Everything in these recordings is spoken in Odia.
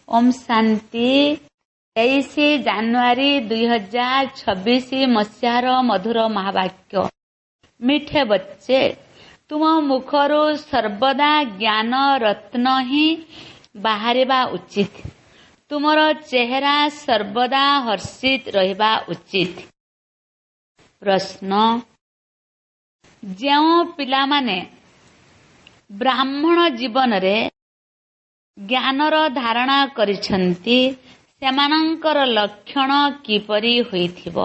ओम शांति। 23 ଜାନୁଆରୀ 2026 ମସିହାର ମଧୁର ମହାବାକ୍ୟ। ମିଠେ ବଚ୍ଚେ, ତୁମ ମୁଖରୁ ସର୍ବଦା ଜ୍ଞାନ ରତ୍ନ ହିଁ ବାହାରିବା ଉଚିତ। ତୁମର ଚେହେରା ସର୍ବଦା ହର୍ଷିତ ରହିବା ଉଚିତ। ପ୍ରଶ୍ନ, ଯେଉଁ ପିଲାମାନେ ବ୍ରାହ୍ମଣ ଜୀବନରେ ଜ୍ଞାନର ଧାରଣା କରିଛନ୍ତି ସେମାନଙ୍କର ଲକ୍ଷଣ କିପରି ହୋଇଥିବ?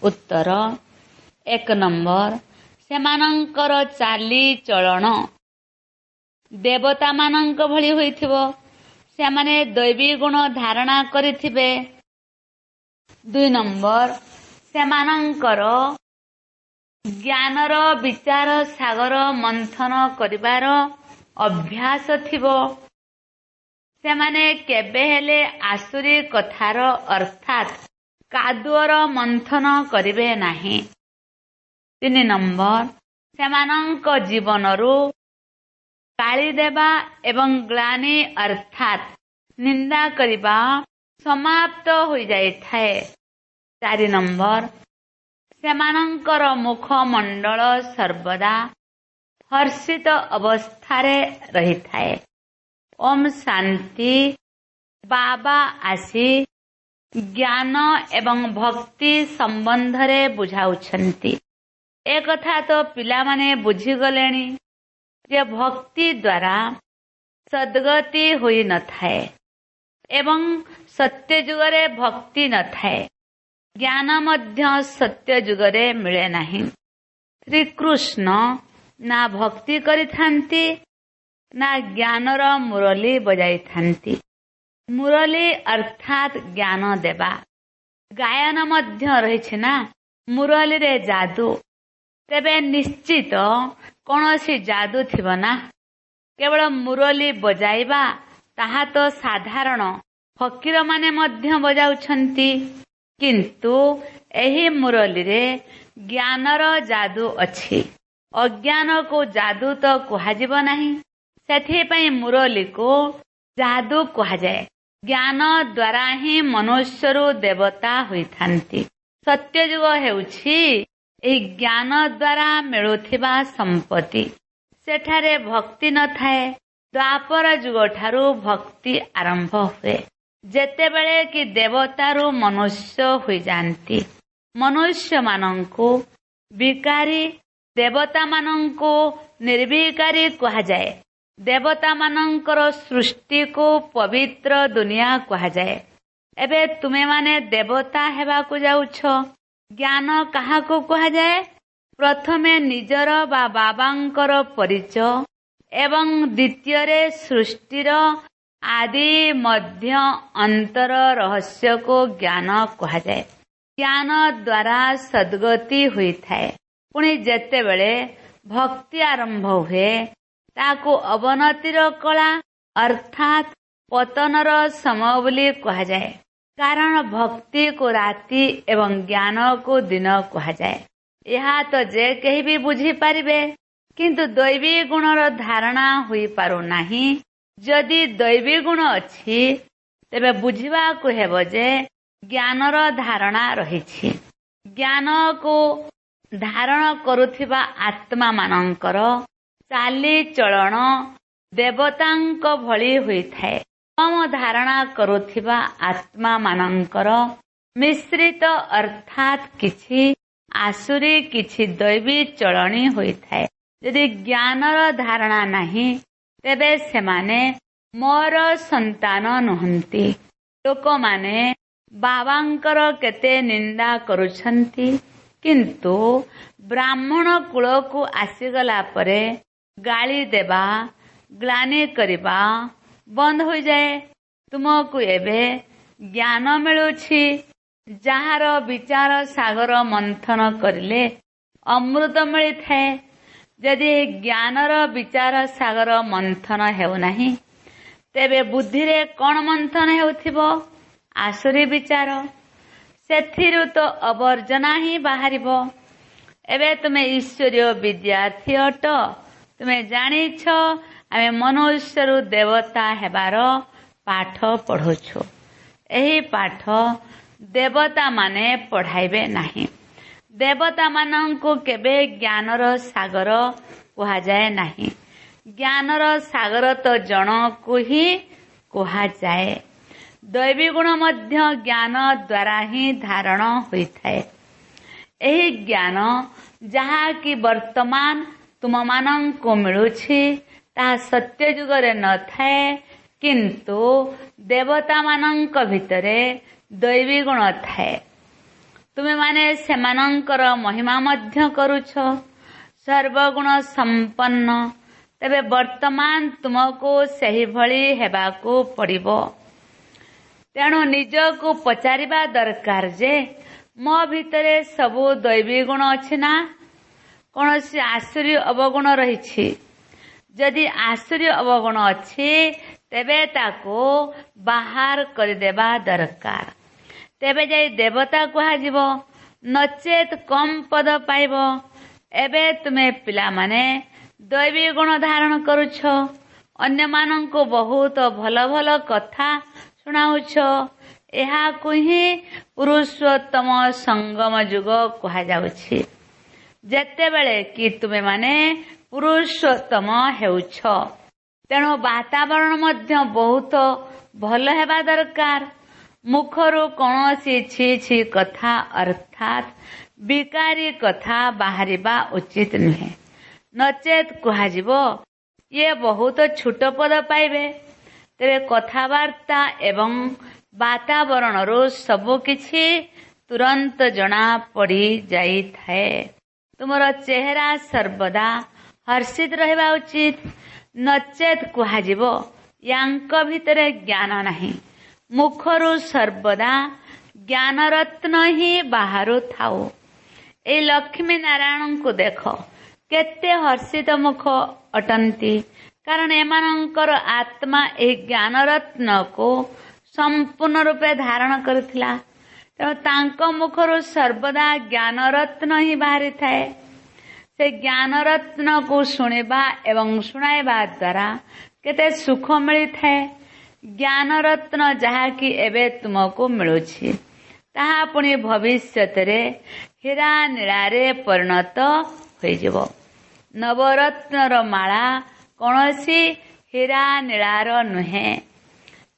ଉତ୍ତର, 1 ନମ୍ବର, ସେମାନଙ୍କର ଚାଲିଚଳନ ଦେବତାମାନଙ୍କ ଭଳି ହୋଇଥିବ। ସେମାନେ ଦୈବୀ ଗୁଣ ଧାରଣା କରିଥିବେ। 2 ନମ୍ବର, ସେମାନଙ୍କର ଜ୍ଞାନର ବିଚାର ସାଗର ମନ୍ଥନ କରିବାର ଅଭ୍ୟାସ ଥିବ। ସେମାନେ କେବେ ହେଲେ ଆସୁରୀ କଥାର ଅର୍ଥାତ୍ କାଦୁଅର ମନ୍ଥନ କରିବେ ନାହିଁ। 3 ନମ୍ବର, ସେମାନଙ୍କ ଜୀବନରୁ ଗାଳି ଦେବା ଏବଂ ଗ୍ଳାନି ଅର୍ଥାତ୍ ନିନ୍ଦା କରିବା ସମାପ୍ତ ହୋଇଯାଇଥାଏ। 4 ନମ୍ବର, ସେମାନଙ୍କର ମୁଖମଣ୍ଡଳ ସର୍ବଦା ହର୍ଷିତ ଅବସ୍ଥାରେ ରହିଥାଏ। ଓମ୍ ଶାନ୍ତି। ବାବା ଆସି ଜ୍ଞାନ ଏବଂ ଭକ୍ତି ସମ୍ବନ୍ଧରେ ବୁଝାଉଛନ୍ତି। ଏକଥା ତ ପିଲାମାନେ ବୁଝିଗଲେଣି ଯେ ଭକ୍ତି ଦ୍ୱାରା ସଦ୍ଗତି ହୋଇନଥାଏ ଏବଂ ସତ୍ୟ ଯୁଗରେ ଭକ୍ତି ନଥାଏ। ଜ୍ଞାନ ମଧ୍ୟ ସତ୍ୟ ଯୁଗରେ ମିଳେ ନାହିଁ। ଶ୍ରୀକୃଷ୍ଣ ନା ଭକ୍ତି କରିଥାନ୍ତି ନା ଜ୍ଞାନର ମୁରଲି ବଜାଇଥାନ୍ତି। ମୁରଲି ଅର୍ଥାତ୍ ଜ୍ଞାନ ଦେବା। ଗାୟନ ମଧ୍ୟ ରହିଛି ନା ମୁରଲିରେ ଯାଦୁ। ତେବେ ନିଶ୍ଚିତ କୌଣସି ଯାଦୁ ଥିବ ନା। କେବଳ ମୁରଲି ବଜାଇବା ତାହା ତ ସାଧାରଣ ଫକୀରମାନେ ମଧ୍ୟ ବଜାଉଛନ୍ତି। କିନ୍ତୁ ଏହି ମୁରଲିରେ ଜ୍ଞାନର ଯାଦୁ ଅଛି। ଅଜ୍ଞାନକୁ ଯାଦୁ ତ କୁହାଯିବ ନାହିଁ। ସେଥିପାଇଁ ମୁରଲିକୁ ଯାଦୁ କୁହାଯାଏ। ଜ୍ଞାନ ଦ୍ୱାରା ହିଁ ମନୁଷ୍ୟରୁ ଦେବତା ହୋଇଥାନ୍ତି। ସତ୍ୟଯୁଗ ହେଉଛି ଏହି ଜ୍ଞାନ ଦ୍ୱାରା ମିଳୁଥିବା ସମ୍ପତ୍ତି। ସେଠାରେ ଭକ୍ତି ନଥାଏ। ଦ୍ୱାପର ଯୁଗଠାରୁ ଭକ୍ତି ଆରମ୍ଭ ହୁଏ, ଯେତେବେଳେ କି ଦେବତାରୁ ମନୁଷ୍ୟ ହୋଇଯାନ୍ତି। ମନୁଷ୍ୟମାନଙ୍କୁ ବିକାରୀ, ଦେବତାମାନଙ୍କୁ ନିର୍ବିକାରୀ କୁହାଯାଏ। ଦେବତାମାନଙ୍କର ସୃଷ୍ଟିକୁ ପବିତ୍ର ଦୁନିଆ କୁହାଯାଏ। ଏବେ ତୁମେମାନେ ଦେବତା ହେବାକୁ ଯାଉଛ। ଜ୍ଞାନ କାହାକୁ କୁହାଯାଏ? ପ୍ରଥମେ ନିଜର ବା ବାବାଙ୍କର ପରିଚୟ ଏବଂ ଦ୍ୱିତୀୟରେ ସୃଷ୍ଟିର ଆଦି ମଧ୍ୟ ଅନ୍ତର ରହସ୍ୟକୁ ଜ୍ଞାନ କୁହାଯାଏ। ଜ୍ଞାନ ଦ୍ୱାରା ସଦ୍ଗତି ହୋଇଥାଏ। ପୁଣି ଯେତେବେଳେ ଭକ୍ତି ଆରମ୍ଭ ହୁଏ ତାକୁ ଅବନତିର କଳା ଅର୍ଥାତ୍ ପତନର ସମୟ ବୋଲି କୁହାଯାଏ। କାରଣ ଭକ୍ତିକୁ ରାତି ଏବଂ ଜ୍ଞାନକୁ ଦିନ କୁହାଯାଏ। ଏହା ତ ଯେ କେହି ବି ବୁଝିପାରିବେ। କିନ୍ତୁ ଦୈବୀ ଗୁଣର ଧାରଣା ହୋଇପାରୁନାହିଁ। ଯଦି ଦୈବୀ ଗୁଣ ଅଛି ତେବେ ବୁଝିବାକୁ ହେବ ଯେ ଜ୍ଞାନର ଧାରଣା ରହିଛି। ଜ୍ଞାନକୁ ଧାରଣ କରୁଥିବା ଆତ୍ମାମାନଙ୍କର ଚାଲିଚଳନ ଦେବତାଙ୍କ ଭଳି ହୋଇଥାଏ। କମ ଧାରଣା କରୁଥିବା ଆତ୍ମାମାନଙ୍କର ମିଶ୍ରିତ ଅର୍ଥାତ୍ କିଛି ଆସୁରୀ କିଛି ଦୈବୀ ଚଳଣି ହୋଇଥାଏ। ଯଦି ଜ୍ଞାନର ଧାରଣା ନାହିଁ ତେବେ ସେମାନେ ମୋର ସନ୍ତାନ ନୁହନ୍ତି। ଲୋକମାନେ ବାବାଙ୍କର କେତେ ନିନ୍ଦା କରୁଛନ୍ତି, କିନ୍ତୁ ବ୍ରାହ୍ମଣ କୂଳକୁ ଆସିଗଲା ପରେ ଗାଳି ଦେବା, ଗ୍ଳାନି କରିବା ବନ୍ଦ ହୋଇଯାଏ। ତୁମକୁ ଏବେ ଜ୍ଞାନ ମିଳୁଛି, ଯାହାର ବିଚାର ସାଗର ମନ୍ଥନ କରିଲେ ଅମୃତ ମିଳିଥାଏ। ଯଦି ଜ୍ଞାନର ବିଚାର ସାଗର ମନ୍ଥନ ହେଉନାହିଁ ତେବେ ବୁଦ୍ଧିରେ କ'ଣ ମନ୍ଥନ ହେଉଥିବ? ଆସୁରୀ ବିଚାର। ସେଥିରୁ ତ ଅବର୍ଜନା ହିଁ ବାହାରିବ। ଏବେ ତୁମେ ଈଶ୍ୱରୀୟ ବିଦ୍ୟାର୍ଥୀ ଅଟ। ତୁମେ ଜାଣିଛ ଆମେ ମନୁଷ୍ୟରୁ ଦେବତା ହେବାର ପାଠ ପଢ଼ୁଛୁ। ଏହି ପାଠ ଦେବତା ମାନେ ପଢ଼ାଇବେ ନାହିଁ। ଦେବତା ମାନଙ୍କୁ କେବେ ଜ୍ଞାନର ସାଗର କୁହାଯାଏ ନାହିଁ। ଜ୍ଞାନର ସାଗର ତ ଜଣକୁ ହିଁ କୁହାଯାଏ। ଦୈବୀ ଗୁଣ ମଧ୍ୟ ଜ୍ଞାନ ଦ୍ୱାରା ହିଁ ଧାରଣ ହୋଇଥାଏ। ଏହି ଜ୍ଞାନ ଯାହାକି ବର୍ତ୍ତମାନ ତୁମମାନଙ୍କୁ ମିଳୁଛି ତାହା ସତ୍ୟ ଯୁଗରେ ନଥାଏ, କିନ୍ତୁ ଦେବତାମାନଙ୍କ ଭିତରେ ଦୈବୀ ଗୁଣ ଥାଏ। ତୁମେମାନେ ସେମାନଙ୍କର ମହିମା ମଧ୍ୟ କରୁଛ, ସର୍ବଗୁଣ ସମ୍ପନ୍ନ। ତେବେ ବର୍ତ୍ତମାନ ତୁମକୁ ସେହିଭଳି ହେବାକୁ ପଡ଼ିବ। ତେଣୁ ନିଜକୁ ପଚାରିବା ଦରକାର ଯେ ମୋ ଭିତରେ ସବୁ ଦୈବୀ ଗୁଣ ଅଛି ନା କୌଣସି ଆସୁରୀ ଅବଗୁଣ ରହିଛି? ଯଦି ଆସୁରୀ ଅବଗୁଣ ଅଛି ତେବେ ତାକୁ ବାହାର କରିଦେବା ଦରକାର। ତେବେ ଯାଇ ଦେବତା କୁହାଯିବ, ନଚେତ୍ କମ୍ ପଦ ପାଇବ। ଏବେ ତୁମେ ପିଲାମାନେ ଦୈବୀ ଗୁଣ ଧାରଣ କରୁଛ, ଅନ୍ୟମାନଙ୍କୁ ବହୁତ ଭଲ ଭଲ କଥା ଶୁଣାଉଛ। ଏହାକୁ ହିଁ ପୁରୁଷୋତ୍ତମ ସଙ୍ଗମ ଯୁଗ କୁହାଯାଉଛି। ଯେତେବେଳେ କି ତୁମେମାନେ ପୁରୁଷୋତ୍ତମ ହେଉଛ, ତେଣୁ ବାତାବରଣ ମଧ୍ୟ ବହୁତ ଭଲ ହେବା ଦରକାର। ମୁଖରୁ କୌଣସି ଛି ଛି କଥା ଅର୍ଥାତ୍ ବିକାରୀ କଥା ବାହାରିବା ଉଚିତ ନୁହେଁ, ନଚେତ୍ କୁହାଯିବ ଇଏ ବହୁତ ଛୋଟ ପଦ ପାଇବେ। ତେବେ କଥାବାର୍ତ୍ତା ଏବଂ ବାତାବରଣରୁ ସବୁକିଛି ତୁରନ୍ତ ଜଣା ପଡ଼ିଯାଇଥାଏ। ତୁମର ଚେହେରା ସର୍ବଦା ହର୍ଷିତ ରହିବା ଉଚିତ, ନଚେତ୍ କୁହାଯିବ ୟାଙ୍କ ଭିତରେ ଜ୍ଞାନ ନାହିଁ। ମୁଖରୁ ସର୍ବଦା ଜ୍ଞାନରତ୍ନ ହିଁ ବାହାରୁଥାଉ। ଏଇ ଲକ୍ଷ୍ମୀ ନାରାୟଣଙ୍କୁ ଦେଖ, କେତେ ହର୍ଷିତ ମୁଖ ଅଟନ୍ତି, କାରଣ ଏମାନଙ୍କର ଆତ୍ମା ଏହି ଜ୍ଞାନରତ୍ନକୁ ସମ୍ପୂର୍ଣ୍ଣ ରୂପେ ଧାରଣ କରିଥିଲା। ତେଣୁ ତାଙ୍କ ମୁଖରୁ ସର୍ବଦା ଜ୍ଞାନରତ୍ନ ହିଁ ବାହାରିଥାଏ। ସେ ଜ୍ଞାନରତ୍ନକୁ ଶୁଣିବା ଏବଂ ଶୁଣାଇବା ଦ୍ୱାରା କେତେ ସୁଖ ମିଳିଥାଏ। ଜ୍ଞାନରତ୍ନ ଯାହାକି ଏବେ ତୁମକୁ ମିଳୁଛି, ତାହା ପୁଣି ଭବିଷ୍ୟତରେ ହୀରା ନୀଳାରେ ପରିଣତ ହୋଇଯିବ। ନବରତ୍ନର ମାଳା କୌଣସି ହୀରା ନୀଳାର ନୁହେଁ,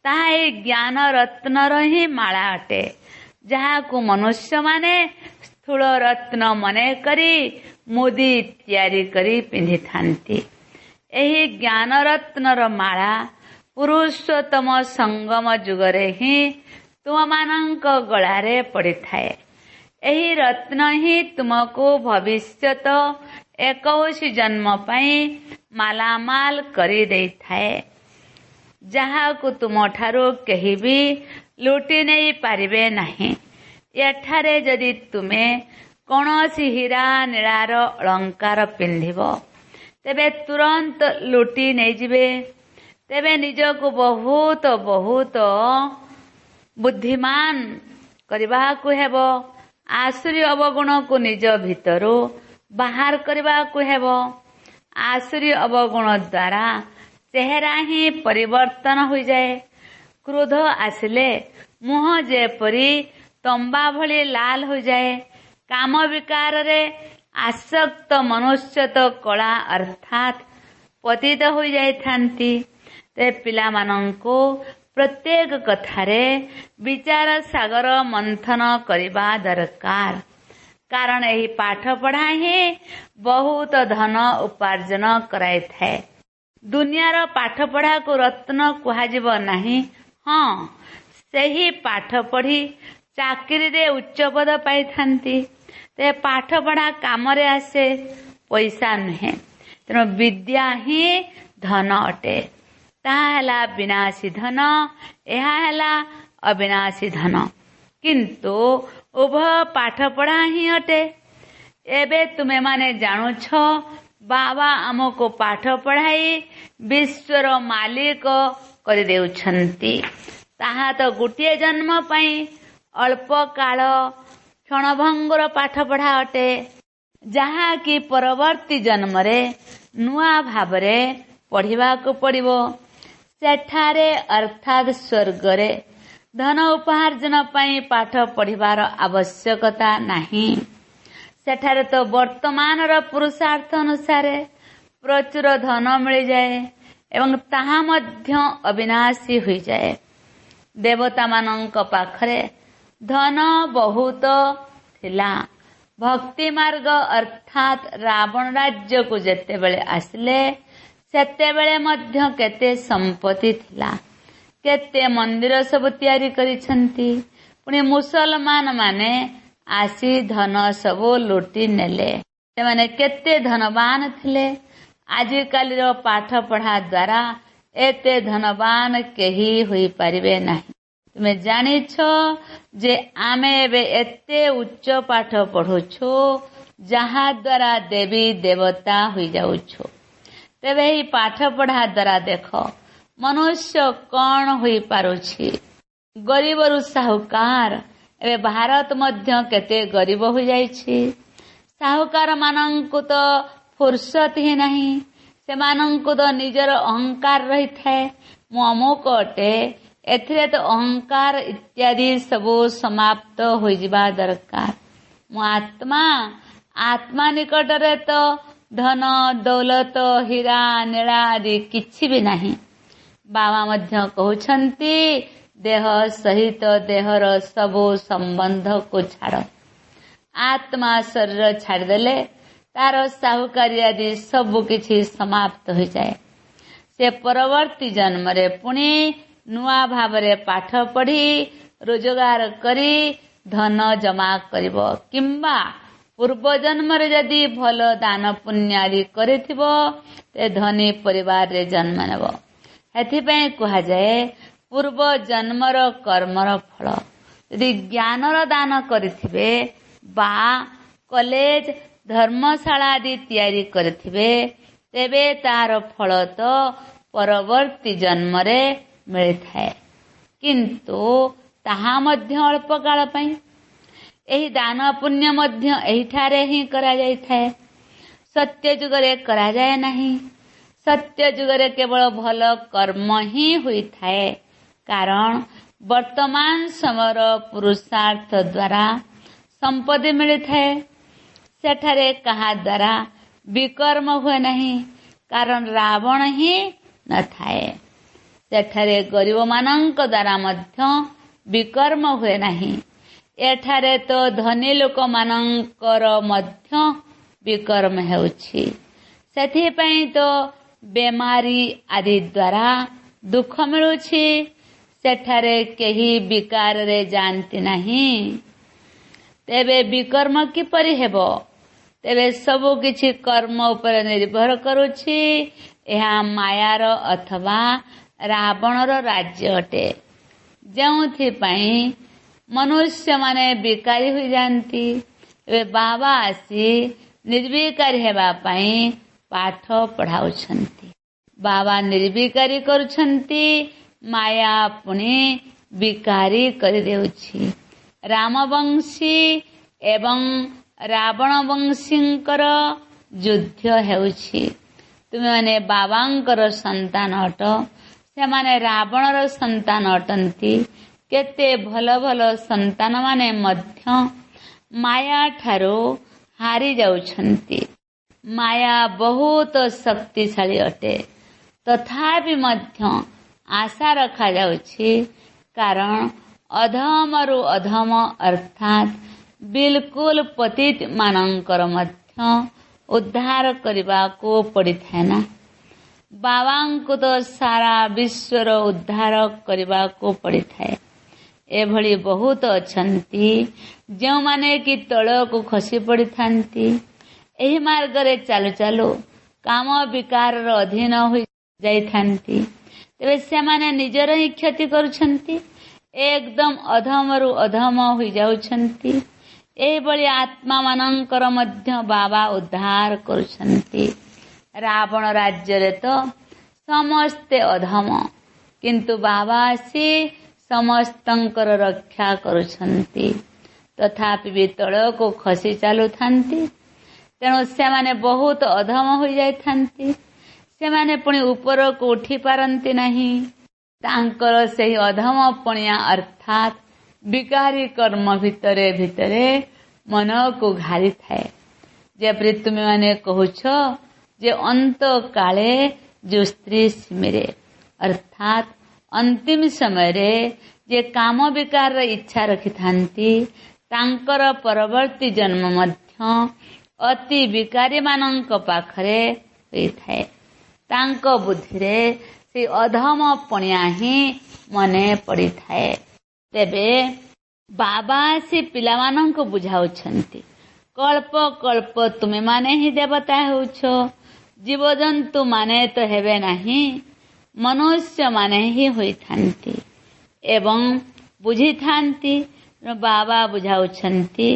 ତାହା ଏହି ଜ୍ଞାନରତ୍ନର ହିଁ ମାଳା ଅଟେ, ଯାହାକୁ ମନୁଷ୍ୟମାନେ ସ୍ଥୂଳ ରତ୍ନ ମନେକରି ମୁଦି ତିଆରି କରି ପିନ୍ଧିଥାନ୍ତି। ଏହି ଜ୍ଞାନରତ୍ନର ମାଳା ପୁରୁଷୋତ୍ତମ ସଙ୍ଗମ ଯୁଗରେ ହିଁ ତୁମମାନଙ୍କ ଗଳାରେ ପଡ଼ିଥାଏ। ଏହି ରତ୍ନ ହିଁ ତୁମକୁ ଭବିଷ୍ୟତ 21 ଜନ୍ମ ପାଇଁ ମାଲାମାଲ କରିଦେଇଥାଏ, ଯାହାକୁ ତୁମଠାରୁ କେହି ବି ଲୁଟି ନେଇ ପାରିବେ ନାହିଁ। ଏଠାରେ ଯଦି ତୁମେ କୌଣସି ହୀରା ନୀଳାର ଅଳଙ୍କାର ପିନ୍ଧିବ, ତେବେ ତୁରନ୍ତ ଲୁଟି ନେଇଯିବେ। ତେବେ ନିଜକୁ ବହୁତ ବହୁତ ବୁଦ୍ଧିମାନ କରିବାକୁ ହେବ। ଆସୁରୀ ଅବଗୁଣକୁ ନିଜ ଭିତରୁ ବାହାର କରିବାକୁ ହେବ। ଆସୁରୀ ଅବଗୁଣ ଦ୍ୱାରା ଚେହେରା ହିଁ ପରିବର୍ତ୍ତନ ହୋଇଯାଏ। କ୍ରୋଧ ଆସିଲେ ମୁହଁ ଯେପରି ତମ୍ବା ଭଳି ଲାଲ ହୋଇଯାଏ। କାମ ବିକାରରେ ଆସକ୍ତ ମନୁଷ୍ୟ ତ କଳା ଅର୍ଥାତ୍ ପତିତ ହୋଇଯାଇଥାନ୍ତି। ତେବେ ପିଲାମାନଙ୍କୁ ପ୍ରତ୍ୟେକ କଥାରେ ବିଚାର ସାଗର ମନ୍ଥନ କରିବା ଦରକାର, କାରଣ ଏହି ପାଠପଢ଼ା ହିଁ ବହୁତ ଧନ ଉପାର୍ଜନ କରାଇଥାଏ। ଦୁନିଆର ପାଠପଢ଼ାକୁ ରତ୍ନ କୁହାଯିବ ନାହିଁ। ହଁ, ସେହି ପାଠ ପଢ଼ି ଚାକିରିରେ ଉଚ୍ଚ ପଦ ପାଇଥାନ୍ତି। ତେବେ ପାଠପଢ଼ା କାମରେ ଆସେ, ପଇସା ନୁହେଁ। ତେଣୁ ବିଦ୍ୟା ହିଁ ଧନ ଅଟେ। ତାହା ହେଲା ବିନାଶୀ ଧନ, ଏହା ହେଲା ଅବିନାଶୀ ଧନ। କିନ୍ତୁ ଉଭୟ ପାଠପଢ଼ା ହିଁ ଅଟେ। ଏବେ ତୁମେମାନେ ଜାଣୁଛ ବାବା ଆମକୁ ପାଠ ପଢ଼ାଇ ବିଶ୍ୱର ମାଲିକ କରିଦେଉଛନ୍ତି। ତାହା ତ ଗୋଟିଏ ଜନ୍ମ ପାଇଁ ଅଳ୍ପ କାଳ କ୍ଷଣଭଙ୍ଗୁର ପାଠପଢ଼ା ଅଟେ, ଯାହାକି ପରବର୍ତ୍ତୀ ଜନ୍ମରେ ନୂଆ ଭାବରେ ପଢ଼ିବାକୁ ପଡ଼ିବ। ସେଠାରେ ଅର୍ଥାତ୍ ସ୍ୱର୍ଗରେ ଧନ ଉପାର୍ଜନ ପାଇଁ ପାଠ ପଢିବାର ଆବଶ୍ୟକତା ନାହିଁ। ସେଠାରେ ତ ବର୍ତ୍ତମାନର ପୁରୁଷାର୍ଥ ଅନୁସାରେ ପ୍ରଚୁର ଧନ ମିଳିଯାଏ ଏବଂ ତାହା ମଧ୍ୟ ଅବିନାଶୀ ହୋଇଯାଏ। ଦେବତାମାନଙ୍କ ପାଖରେ ଧନ ବହୁତ ଥିଲା। ଭକ୍ତି ମାର୍ଗ ଅର୍ଥାତ୍ ରାବଣ ରାଜ୍ୟକୁ ଯେତେବେଳେ ଆସିଲେ ସେତେବେଳେ ମଧ୍ୟ କେତେ ସମ୍ପତ୍ତି ଥିଲା, କେତେ ମନ୍ଦିର ସବୁ ତିଆରି କରିଛନ୍ତି। ପୁଣି ମୁସଲମାନ ମାନେ ଆସି ଧନ ସବୁ ଲୁଟି ନେଲେ। ସେମାନେ କେତେ ଧନବାନ ଥିଲେ। ଆଜିକାଲିର ପାଠ ପଢା ଦ୍ୱାରା ଏତେ ଧନବାନ କେହି ହୋଇପାରିବେ ନାହିଁ। ତୁମେ ଜାଣିଛ ଯେ ଆମେ ଏବେ ଏତେ ଉଚ୍ଚ ପାଠ ପଢୁଛୁ ଯାହା ଦ୍ୱାରା ଦେବୀ ଦେବତା ହୋଇଯାଉଛୁ। ତେବେ ଏହି ପାଠ ପଢା ଦ୍ୱାରା ଦେଖ ମନୁଷ୍ୟ କଣ ହୋଇପାରୁଛି। ଗରିବରୁ ସାହୁକାର। ଏବେ ଭାରତ ମଧ୍ୟ କେତେ ଗରିବ ହୋଇଯାଇଛି। ସାହୁକାର ମାନଙ୍କୁ ତ ଫୁର୍ସତ ହିଁ ନାହିଁ। ସେମାନଙ୍କୁ ତ ନିଜର ଅହଙ୍କାର ରହିଥାଏ। ମୁଁ ଅମୁକ ଅଟେ, ଏଥିରେ ତ ଅହଙ୍କାର ଇତ୍ୟାଦି ସବୁ ସମାପ୍ତ ହୋଇଯିବା ଦରକାର। ମୁଁ ଆତ୍ମା ନିକଟରେ ତ ଧନ ଦୌଲତ ହୀରା ନୀଳା ଆଦି କିଛି ବି ନାହିଁ। ବାବା ମଧ୍ୟ କହୁଛନ୍ତି ଦେହ ସହିତ ଦେହର ସବୁ ସମ୍ବନ୍ଧକୁ ଛାଡ଼। ଆତ୍ମା ଶରୀର ଛାଡ଼ିଦେଲେ ତାର ସାହୁକାରୀ ଆଦି ସବୁ କିଛି ସମାପ୍ତ ହୋଇଯାଏ। ସେ ପରବର୍ତ୍ତୀ ଜନ୍ମରେ ପୁଣି ନୂଆ ଭାବରେ ପାଠ ପଢି ରୋଜଗାର କରି ଧନ ଜମା କରିବ, କିମ୍ବା ପୂର୍ବ ଜନ୍ମରେ ଯଦି ଭଲ ଦାନ ପୁଣ୍ୟ ଆଦି କରିଥିବ ସେ ଧନୀ ପରିବାରରେ ଜନ୍ମ ନେବ। ସେଥିପାଇଁ କୁହାଯାଏ ପୂର୍ବ ଜନ୍ମର କର୍ମର ଫଳ। ଯଦି ଜ୍ଞାନର ଦାନ କରିଥିବେ ବା କଲେଜ ଧର୍ମଶାଳା ଆଦି ତିଆରି କରିଥିବେ ତେବେ ତାର ଫଳ ତ ପରବର୍ତ୍ତୀ ଜନ୍ମରେ ମିଳିଥାଏ, କିନ୍ତୁ ତାହା ମଧ୍ୟ ଅଳ୍ପ କାଳ ପାଇଁ। ଏହି ଦାନ ପୁଣ୍ୟ ମଧ୍ୟ ଏହିଠାରେ ହିଁ କରାଯାଇଥାଏ। ସତ୍ୟ ଯୁଗରେ କରାଯାଏ ନାହିଁ। ସତ୍ୟ ଯୁଗରେ କେବଳ ଭଲ କର୍ମ ହିଁ ହୋଇଥାଏ, କାରଣ ବର୍ତ୍ତମାନ ସମୟର ପୁରୁଷାର୍ଥ ଦ୍ୱାରା ସମ୍ପତ୍ତି ମିଳିଥାଏ। ସେଠାରେ କାହା ଦ୍ୱାରା ବିକର୍ମ ହୁଏ ନାହିଁ, କାରଣ ରାବଣ ହିଁ ନଥାଏ। ସେଠାରେ ଗରିବମାନଙ୍କ ଦ୍ୱାରା ମଧ୍ୟ ବିକର୍ମ ହୁଏ ନାହିଁ। ଏଠାରେ ତ ଧନୀ ଲୋକମାନଙ୍କର ମଧ୍ୟ ବିକର୍ମ ହେଉଛି। ସେଥିପାଇଁ ତ ବେମାରୀ ଆଦି ଦ୍ୱାରା ଦୁଃଖ ମିଳୁଛି। ସେଠାରେ କେହି ବିକାରରେ ଯାଆନ୍ତି ନାହିଁ। ତେବେ ବିକର୍ମ କିପରି ହେବ? ତେବେ ସବୁ କିଛି କର୍ମ ଉପରେ ନିର୍ଭର କରୁଛି। ଏହା ମାୟାର ଅଥବା ରାବଣର ରାଜ୍ୟ ଅଟେ, ଯେଉଁଥିପାଇଁ ମନୁଷ୍ୟମାନେ ବିକାରୀ ହୋଇଯାନ୍ତି। ଏବେ ବାବା ଆସି ନିର୍ବିକାରୀ ହେବା ପାଇଁ ପାଠ ପଢାଉଛନ୍ତି। ବାବା ନିର୍ବିକାରୀ କରୁଛନ୍ତି, ମାୟା ପୁଣି ବିକାରୀ କରିଦେଉଛି। ରାମବଂଶୀ ଏବଂ ରାବଣବଂଶୀଙ୍କର ଯୁଦ୍ଧ ହେଉଛି। ତୁମେମାନେ ବାବାଙ୍କର ସନ୍ତାନ ଅଟ, ସେମାନେ ରାବଣର ସନ୍ତାନ ଅଟନ୍ତି। କେତେ ଭଲ ଭଲ ସନ୍ତାନମାନେ ମଧ୍ୟ ମାୟା ଠାରୁ ହାରି ଯାଉଛନ୍ତି। ମାୟା ବହୁତ ଶକ୍ତିଶାଳୀ ଅଟେ, ତଥାପି ମଧ୍ୟ ଆଶା ରଖାଯାଉଛି, କାରଣ ଅଧମରୁ ଅଧମ ଅର୍ଥାତ୍ ବିଲକୁଲ ପତିତ ମାନଙ୍କର ମଧ୍ୟ ଉଦ୍ଧାର କରିବାକୁ ପଡ଼ିଥାଏ ନା। ବାବାଙ୍କୁ ତ ସାରା ବିଶ୍ୱର ଉଦ୍ଧାର କରିବାକୁ ପଡ଼ିଥାଏ। ଏଭଳି ବହୁତ ଅଛନ୍ତି ଯେଉଁମାନେ କି ତଳକୁ ଖସି ପଡ଼ିଥାନ୍ତି। ଏହି ମାର୍ଗରେ ଚାଲୁ ଚାଲୁ କାମ ବିକାରର ଅଧୀନ ହୋଇ ଯାଇଥାନ୍ତି। ତେବେ ସେମାନେ ନିଜର ହିଁ କ୍ଷତି କରୁଛନ୍ତି, ଏକଦମ ଅଧମରୁ ଅଧମ ହୋଇଯାଉଛନ୍ତି। ଏହିଭଳି ଆତ୍ମାମାନଙ୍କର ମଧ୍ୟ ବାବା ଉଦ୍ଧାର କରୁଛନ୍ତି। ରାବଣ ରାଜ୍ୟରେ ତ ସମସ୍ତେ ଅଧମ, କିନ୍ତୁ ବାବା ଆସି ସମସ୍ତଙ୍କର ରକ୍ଷା କରୁଛନ୍ତି। ତଥାପି ବି ତଳକୁ ଖସି ଚାଲୁଥାନ୍ତି। ତେଣୁ ସେମାନେ ବହୁତ ଅଧମ ହୋଇଯାଇଥାନ୍ତି। ସେମାନେ ପୁଣି ଉପରକୁ ଉଠି ପାରନ୍ତି ନାହିଁ। ତାଙ୍କର ସେହି ଅଧମପଣିଆ ଅର୍ଥାତ୍ ବିକାରୀ କର୍ମ ଭିତରେ ଭିତରେ ମନକୁ ଘାରିଥାଏ। ଯେପରି ତୁମେମାନେ କହୁଛ ଯେ ଅନ୍ତ କାଳେ ଯୋଉ ସ୍ତ୍ରୀ ସିମିରେ, ଅର୍ଥାତ୍ ଅନ୍ତିମ ସମୟରେ ଯେ କାମ ବିକାରର ଇଚ୍ଛା ରଖିଥାନ୍ତି ତାଙ୍କର ପରବର୍ତ୍ତୀ ଜନ୍ମ ମଧ୍ୟ ଅତି ବିକାରୀମାନଙ୍କ ପାଖରେ ହୋଇଥାଏ। ତାଙ୍କ ବୁଦ୍ଧିରେ ସେ ଅଧମ ପଣିଆ ହିଁ ମନେ ପଡ଼ିଥାଏ। ତେବେ ବାବା ଆସି ପିଲାମାନଙ୍କୁ ବୁଝାଉଛନ୍ତି, କଳ୍ପ କଳ୍ପ ତୁମେମାନେ ହିଁ ଦେବତା ହେଉଛ, ଜୀବଜନ୍ତୁ ମାନେ ତ ହେବେ ନାହିଁ, ମନୁଷ୍ୟମାନେ ହିଁ ହୋଇଥାନ୍ତି ଏବଂ ବୁଝିଥାନ୍ତି। ବାବା ବୁଝାଉଛନ୍ତି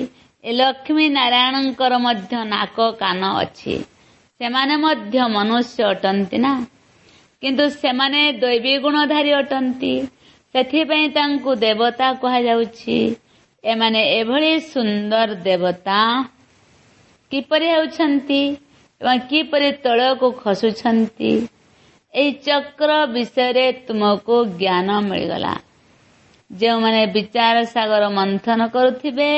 ଏ ଲକ୍ଷ୍ମୀ ନାରାୟଣଙ୍କର ମଧ୍ୟ ନାକ କାନ ଅଛି, ସେମାନେ ମଧ୍ୟ ମନୁଷ୍ୟ ଅଟନ୍ତି ନା, କିନ୍ତୁ ସେମାନେ ଦୈବୀ ଗୁଣଧାରୀ ଅଟନ୍ତି, ସେଥିପାଇଁ ତାଙ୍କୁ ଦେବତା କୁହାଯାଉଛି। ଏମାନେ ଏଭଳି ସୁନ୍ଦର ଦେବତା କିପରି ହେଉଛନ୍ତି ଏବଂ କିପରି ତଳକୁ ଖସୁଛନ୍ତି, ଏହି ଚକ୍ର ବିଷୟରେ ତୁମକୁ ଜ୍ଞାନ ମିଳିଗଲା। ଯେଉଁମାନେ ବିଚାର ସାଗର ମନ୍ଥନ କରୁଥିବେ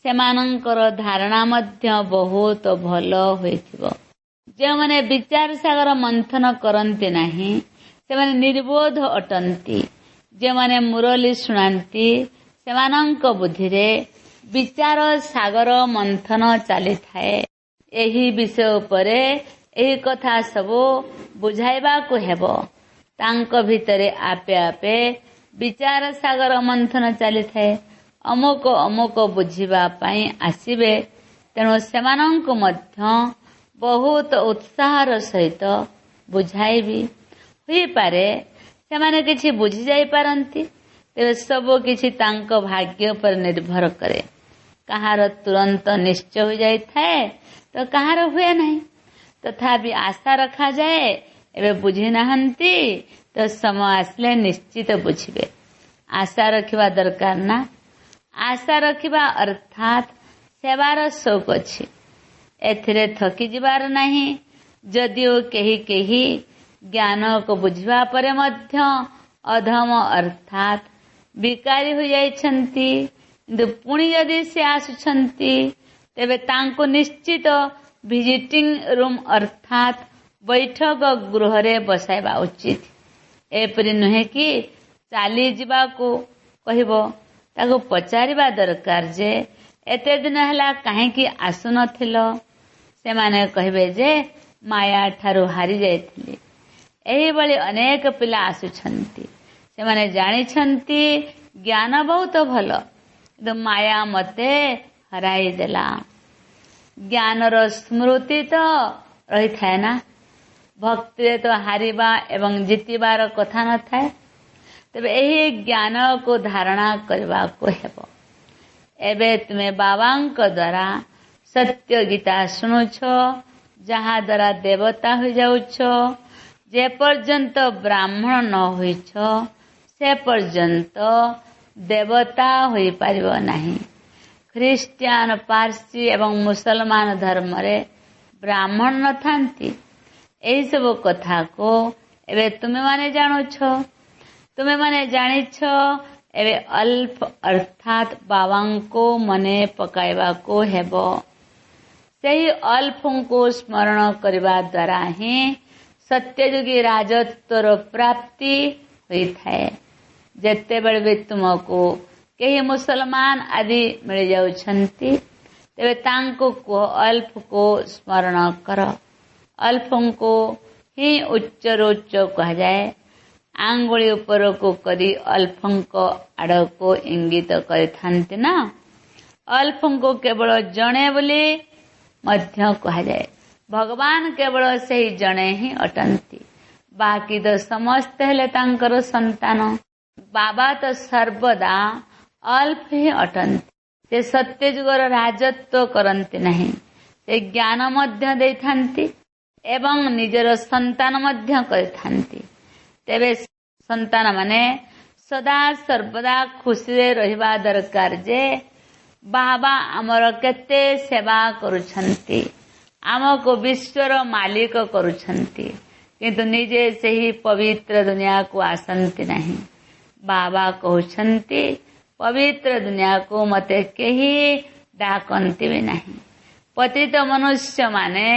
ସେମାନଙ୍କର ଧାରଣା ମଧ୍ୟ ବହୁତ ଭଲ ହୋଇଥିବ। ଯେଉଁମାନେ ବିଚାର ସାଗର ମନ୍ଥନ କରନ୍ତି ନାହିଁ ସେମାନେ ନିର୍ବୋଧ ଅଟନ୍ତି। ଯେଉଁମାନେ ମୁରଲି ଶୁଣାନ୍ତି ସେମାନଙ୍କ ବୁଦ୍ଧିରେ ବିଚାର ସାଗର ମନ୍ଥନ ଚାଲିଥାଏ। ଏହି ବିଷୟ ଉପରେ ଏହି କଥା ସବୁ ବୁଝାଇବାକୁ ହେବ। ତାଙ୍କ ଭିତରେ ଆପେ ଆପେ ବିଚାର ସାଗର ମନ୍ଥନ ଚାଲିଥାଏ। ଅମୁକ ଅମୁକ ବୁଝିବା ପାଇଁ ଆସିବେ, ତେଣୁ ସେମାନଙ୍କୁ ମଧ୍ୟ ବହୁତ ଉତ୍ସାହର ସହିତ ବୁଝାଇବି। ହୋଇପାରେ ସେମାନେ କିଛି ବୁଝି ଯାଇପାରନ୍ତି, ତେବେ ସବୁ କିଛି ତାଙ୍କ ଭାଗ୍ୟ ଉପରେ ନିର୍ଭର କରେ। କାହାର ତୁରନ୍ତ ନିଶ୍ଚୟ ହୋଇଯାଇଥାଏ ତ କାହାର ହୁଏ ନାହିଁ। ତଥାପି ଆଶା ରଖାଯାଏ, ଏବେ ବୁଝି ନାହାନ୍ତି ତ ସମୟ ଆସିଲେ ନିଶ୍ଚିତ ବୁଝିବେ। ଆଶା ରଖିବା ଦରକାର ନା। ଆଶା ରଖିବା ଅର୍ଥାତ୍ ସେବାର ସଉକ ଅଛି, ଏଥିରେ ଥକି ଯିବାର ନାହିଁ। ଯଦିଓ କେହି କେହି ଜ୍ଞାନକୁ ବୁଝିବା ପରେ ମଧ୍ୟ ଅଧମ ଅର୍ଥାତ୍ ବିକାରୀ ହୋଇଯାଇଛନ୍ତି, କିନ୍ତୁ ପୁଣି ଯଦି ସେ ଆସୁଛନ୍ତି ତେବେ ତାଙ୍କୁ ନିଶ୍ଚିତ ଭିଜିଟିଂ ରୁମ୍ ଅର୍ଥାତ୍ ବୈଠକ ଗୃହରେ ବସାଇବା ଉଚିତ। ଏପରି ନୁହେଁ କି ଚାଲିଯିବାକୁ କହିବ। ତାକୁ ପଚାରିବା ଦରକାର ଯେ ଏତେ ଦିନ ହେଲା କାହିଁକି ଆସୁନଥିଲ? ସେମାନେ କହିବେ ଯେ ମାୟା ଠାରୁ ହାରି ଯାଇଥିଲି। ଏହିଭଳି ଅନେକ ପିଲା ଆସୁଛନ୍ତି, ସେମାନେ ଜାଣିଛନ୍ତି ଜ୍ଞାନ ବହୁତ ଭଲ, କିନ୍ତୁ ମାୟା ମତେ ହରାଇ ଦେଲା। ଜ୍ଞାନର ସ୍ମୃତି ତ ରହିଥାଏ ନା, ଭକ୍ତିରେ ତ ହାରିବା ଏବଂ ଜିତିବାର କଥା ନଥାଏ। ତେବେ ଏହି ଜ୍ଞାନକୁ ଧାରଣା କରିବାକୁ ହେବ। ଏବେ ତୁମେ ବାବାଙ୍କ ଦ୍ୱାରା ସତ୍ୟ ଗୀତା ଶୁଣୁଛ, ଯାହା ଦ୍ୱାରା ଦେବତା ହୋଇଯାଉଛ। ଯେ ପର୍ଯ୍ୟନ୍ତ ବ୍ରାହ୍ମଣ ନ ହୋଇଛ ସେ ପର୍ଯ୍ୟନ୍ତ ଦେବତା ହୋଇପାରିବ ନାହିଁ। ଖ୍ରୀଷ୍ଟିଆନ, ପାର୍ସୀ ଏବଂ ମୁସଲମାନ ଧର୍ମରେ ବ୍ରାହ୍ମଣ ନଥାନ୍ତି। ଏହିସବୁ କଥାକୁ ଏବେ ତୁମେମାନେ ଜାଣୁଛ। ତୁମେମାନେ ଜାଣିଛ ଏବେ ଅଲ୍ଫ ଅର୍ଥାତ୍ ବାବାଙ୍କୁ ମନେ ପକାଇବାକୁ ହେବ। ସେହି ଅଲ୍ଫଙ୍କୁ ସ୍ମରଣ କରିବା ଦ୍ୱାରା ହିଁ ସତ୍ୟଯୁଗୀ ରାଜତ୍ୱର ପ୍ରାପ୍ତି ହୋଇଥାଏ। ଯେତେବେଳେ ବି ତୁମକୁ କେହି ମୁସଲମାନ ଆଦି ମିଳିଯାଉଛନ୍ତି ତେବେ ତାଙ୍କୁ କୁହ ଅଲ୍ଫକୁ ସ୍ମରଣ କର। ଅଲ୍ଫଙ୍କୁ ହିଁ ଉଚ୍ଚରୁ ଉଚ୍ଚ କୁହାଯାଏ। ଆଙ୍ଗୁଳି ଉପରକୁ କରି ଅଲ୍ଫଙ୍କ ଆଡ଼କୁ ଇଙ୍ଗିତ କରିଥାନ୍ତି ନା। ଅଲ୍ଫଙ୍କୁ କେବଳ ଜଣେ ବୋଲି ମଧ୍ୟ କୁହାଯାଏ। ଭଗବାନ କେବଳ ସେହି ଜଣେ ହିଁ ଅଟନ୍ତି, ବାକି ତ ସମସ୍ତେ ହେଲେ ତାଙ୍କର ସନ୍ତାନ। ବାବା ତ ସର୍ବଦା ଅଲ୍ଫ ହିଁ ଅଟନ୍ତି। ସେ ସତ୍ୟଯୁଗର ରାଜତ୍ୱ କରନ୍ତି ନାହିଁ, ସେ ଜ୍ଞାନ ମଧ୍ୟ ଦେଇଥାନ୍ତି ଏବଂ ନିଜର ସନ୍ତାନ ମଧ୍ୟ କରିଥାନ୍ତି। ତେବେ ସନ୍ତାନମାନେ ସଦା ସର୍ବଦା ଖୁସିରେ ରହିବା ଦରକାର ଯେ ବାବା ଆମର କେତେ ସେବା କରୁଛନ୍ତି, ଆମକୁ ବିଶ୍ୱର ମାଲିକ କରୁଛନ୍ତି। किंतु निजे से ही पवित्र दुनिया को आसंती नहीं। बाबा कहते पवित्र दुनिया को मते केही डाकंती भी नहीं। पतित मनुष्य माने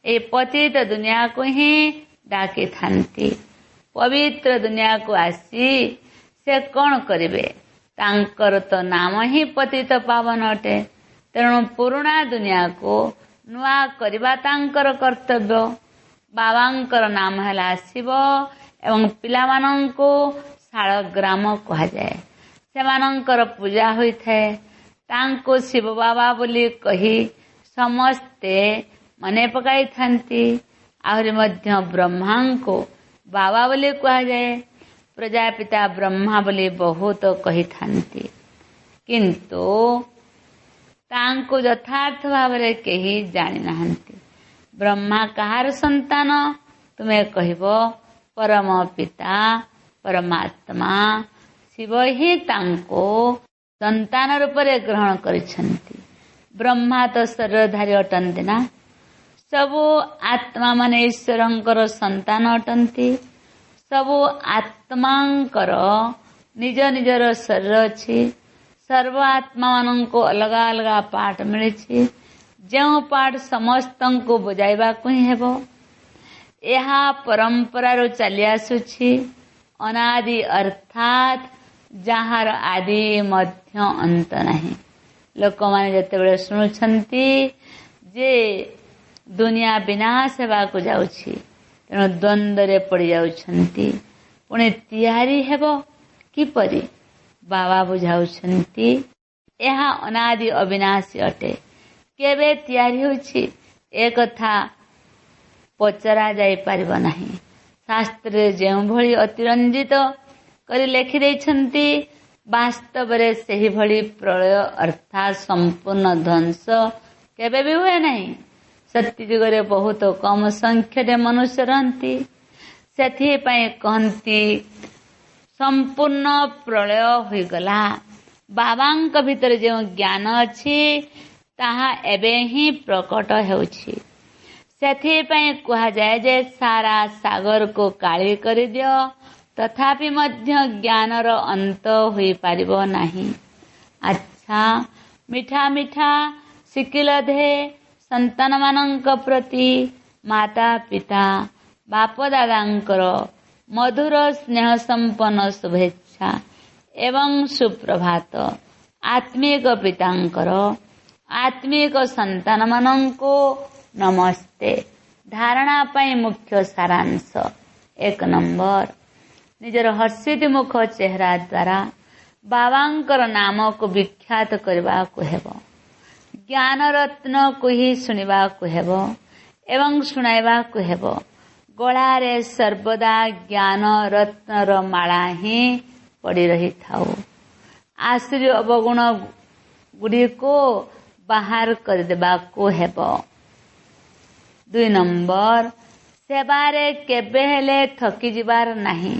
ए पतित दुनिया को ही डाकी थांती। पवित्र दुनिया को आसी से कौन करिवे? तांकर तो नाम ही पतित पावन अटे। तेणु पुराणा दुनिया को नुआ करबा तांकर कर्तव्य। बाबांकर नाम है शिव एवं पिलामानंको शालग्राम कहा जाए। सेमानंकर पूजा होइଥାଏ। तांको शिव बाबा बोली कही समस्ते मने पकाई थांती। आहरी मध्य ब्रह्मांको बाबा बोली कहा जाए। प्रजापिता ब्रह्मा बोली बहुत कही थांती। किंतु तांको यथार्थ भावरे केही जानि नाहंती। ब्रह्मा कहार संतान तुम्हें कहबो? परम पिता परमात्मा शिव ही तांको संतान रूपरे ग्रहण करिछंती। ब्रह्मा तो शरीरधारी अटंती ना। सबु आत्मा माने ईश्वरंकर संतान अटंती। सबु आत्मांकर निज निजर शरीर अछि। सर्व आत्मा मानंको अलगा अलगा पाठ मिली। जो पाठ समस्तंको बुझाइबा को ही हेबो। एहा परंपरा रो चली आसुछि। अनादि अर्थात जहार आदि मध्य अंत नहीं। लोक माने जते बेले सुनुछंती जे दुनिया विनाश हेबा को जाउछि तेणु द्वंद्व रे पड़ी जाउछंती। पुणे तियारी हेबो किपरि? बाबा बुझाउछंती एहा अनादि अविनाशी अटे। केबे तियारी होछि ए कथा पचरा जाई पारिबो नाही। शास्त्र जेउ भली अतिरंजित करी लेखि दैछंती वास्तव रे सेही भली प्रलय अर्थात संपूर्ण ध्वंस केबे भी हुए नहीं। सत्य युग रे बहुत कम संख्या मनुष्य रहंती। सेथि पई कहंती संपूर्ण प्रलय होई गला। बाबांक भीतर जो ज्ञान अछि ताहा एबे ही प्रकट हेउछि। सेथि पई कहा जाए जे सारा सागर को काली करि दियो तथापि मध्य ज्ञानर अंत होई पारिबो नाही। अच्छा मिठा मिठा शिकिल दे संतान मानंक प्रति माता पिता बाप दादांकर मधुर स्नेह संपन्न शुभेच्छा एवं सुप्रभात। आत्मिक पितांकर आत्मिक संतान मानंको नमस्ते। धारणा पाई मुख्य सारांश 1 नंबर निजर हर्षित मुख चेहरा द्वारा बाबांकर नाम को विख्यात करबा को हेबो। ज्ञान रत्न को ही सुनिबा को हेबो एवं सुनाइबा को हेबो। गଳାରେ सर्वदा ज्ञान रत्नर माला ही पड़ी रही थाओ। आश्री अवगुण गुड़ी को बाहर कर देबा को हेबो। 2 नंबर सेवारे केबे हेले थकी जिबार नहीं।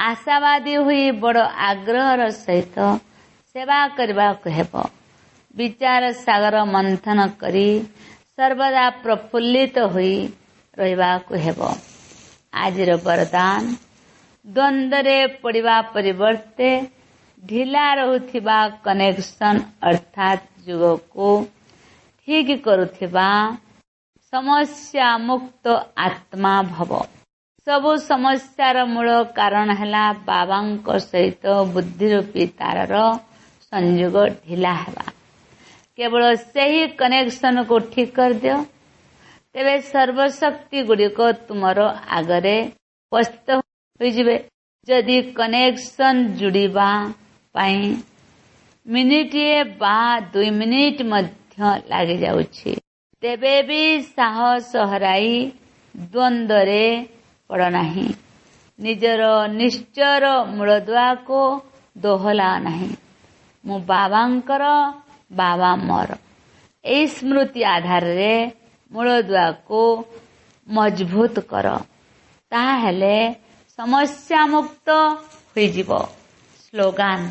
आशावादी हुई बड़ आग्रहर सहित सेवा करबा को हेबो। विचार सागर मंथन करी सर्वदा प्रफुल्लित हुई रहिबा को हेबो। आजिर वरदान द्वंद्वरे पड़िबा परिवर्ते ढिला रहुथिबा कनेक्शन अर्थात युग को ठीक करुथिबा समस्या मुक्त आत्मा भव। सबु समस्यार मूल कारण हैला बाबांक सहित बुद्धिरूपी तारर संयोग ढिला हेबा। केवल सही कनेक्शन को ठीक कर दियो तेबे सर्वशक्ति गुड़िक तुमर आगरे उपस्थित होइजिबे। जदि कनेक्शन जुड़िबा पाई मिनिटिए बा 2 मिनिट मध्य लागि जाउछि तेबे भी साहस हराई द्वंद्वरे पड़ नाही। निजर निश्चर मूलदुआ को दोहला नाही। मु बाबांकर बाबा मोर एई स्मृति आधार रे मूलदुआ को मजबूत कर। ताहेले समस्या मुक्त होइजिबो। स्लोगान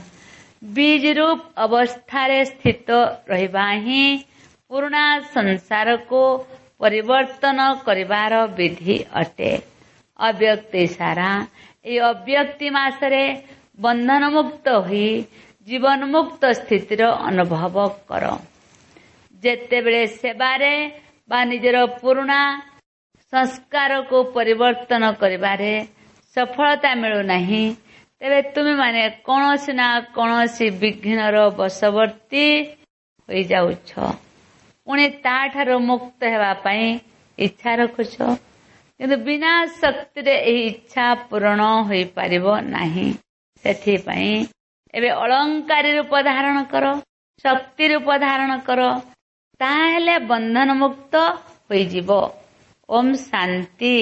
बीज रूप अवस्था रे स्थित रहिबा ही पुराना संसार को परिवर्तन करिवार विधि अटे। अव्यक्ति सारा ये अव्यक्ति मासरे बंधन मुक्त हुई जीवन मुक्त स्थितिर अनुभव कर। जेतेबेले सेवारे बा निजर पुरुणा संस्कार को परिवर्तन करिबारे सफलता मिलु नहीं तेरे तुम माने कौनसी ना कौनसी विघ्नर वशवर्ती हो जाउछ पुणी ताठार मुक्त हेबा पई इच्छा रखुछ किंतु बिना शक्ति रे एही इच्छा पूर्ण होई परिबो नाही। सेठी पई एबे अलंकारी रूप धारण कर शक्ति रूप धारण कर ताहेले बंधन मुक्त होई जीवो। ओम शांति।